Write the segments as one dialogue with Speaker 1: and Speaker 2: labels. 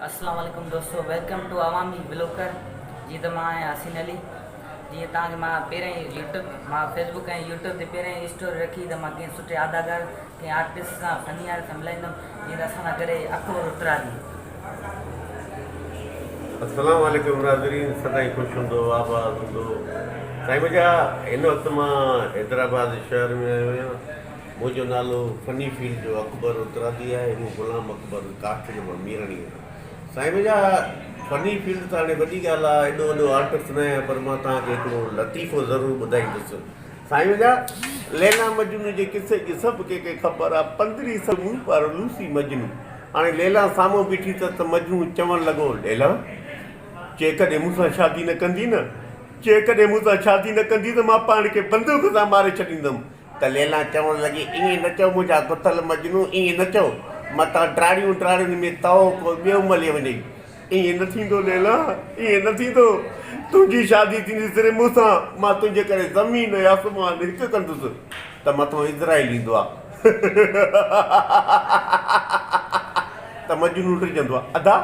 Speaker 1: अस्सलाम वालेकुम दोस्तों, वेलकम टू अवामी ब्लॉगर। जी तो मां हसीन अली जी तक मां पहिरें यूट्यूब मां फेसबुक ऐं यूट्यूब ते पहिरें स्टोरी रखी तो मां कंहिं सुठे अदाकार कंहिं आर्टिस्ट सां फनीआर सां मिलाईंदुमि जीअं त असां करे अकबर उत्तरादी।
Speaker 2: अस्सलाम वालेकुम नाज़रीन, सदाई ख़ुशि हूंदो आबाद हूंदो। साईं मुंहिंजा हिन वक़्तु मां हैदराबाद शहर में आयो आहियां। मुंहिंजो नालो फनी फील्ड जो अकबर उत्तरादी आहे। हू ग़ुलाम अकबर कास्ट जो मां मीरणी आहियां। साईं मुंहिंजा फनी फील्ड त हाणे वॾी ॻाल्हि आहे, एॾो वॾो आर्टिस्ट न आहियां, पर मां तव्हांखे हिकिड़ो लतीफ़ो ज़रूरु ॿुधाईंदुसि। साईं मुंहिंजा लैला मजनू जे किसे जी सभु कंहिंखे ख़बर आहे। 15 समूह पर लूसी मजनू। हाणे लैला साम्हूं बीठी त मजनू चवणु लॻो, लैला जे कॾहिं मूंसां शादी न कंदी न, जे कॾहिं मूंसां शादी न कंदी त मां पाण खे बंदूक सां मारे छॾींदुमि। त लैला चवणु लॻी, ईअं न चओ मुंहिंजा गुथल मजनू, ईअं न चओ, मतां टाड़ियुनि में तओ को ॿियो मले वञे। ईअं न थींदो लैला, ईअं न थींदो। तुंहिंजी शादी थींदी सिर्फ़ु मूंसां, मां तुंहिंजे करे ज़मीन ऐं आसमान हिकु कंदुसि। त मथां इज़राइल ईंदो आहे। त मजनू टिजंदो आहे, अदा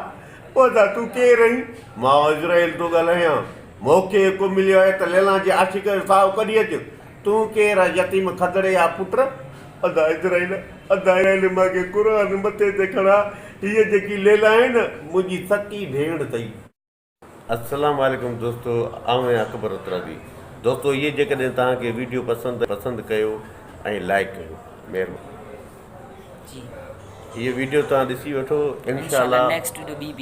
Speaker 2: अदा तूं केरु आहीं? मां इज़राइल थो ॻाल्हायां। मूंखे हिकु मिलियो आहे त लैला जे आशिक़ जो साहु कढी अचु। तूं केरु आहे? यतीम खदड़े या पुट? अदा इज़राइल मूंखे क़ुर मथे ते खणा। हीअ जेकी लैला आहे न, मुंहिंजी सकी भेण अथई। अस्सलाम वालेकुम दोस्तो, आउं आहियां अकबर उत्तरादी। दोस्तो इहे जेकॾहिं तव्हांखे वीडियो पसंदि कयो ऐं लाइक कयो, महिरबानी।
Speaker 1: जी
Speaker 2: हीअ वीडियो तव्हां ॾिसी वठो, इंशाअल्लाह
Speaker 1: नेक्स्ट वीडियो ॿी